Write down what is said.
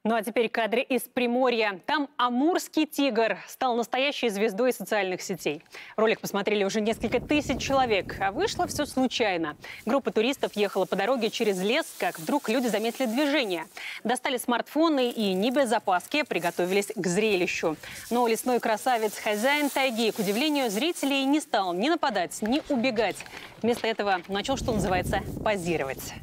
Ну а теперь кадры из Приморья. Там амурский тигр стал настоящей звездой социальных сетей. Ролик посмотрели уже несколько тысяч человек, а вышло все случайно. Группа туристов ехала по дороге через лес, как вдруг люди заметили движение. Достали смартфоны и не без опаски приготовились к зрелищу. Но лесной красавец, хозяин тайги, к удивлению зрителей, не стал ни нападать, ни убегать. Вместо этого начал, что называется, позировать.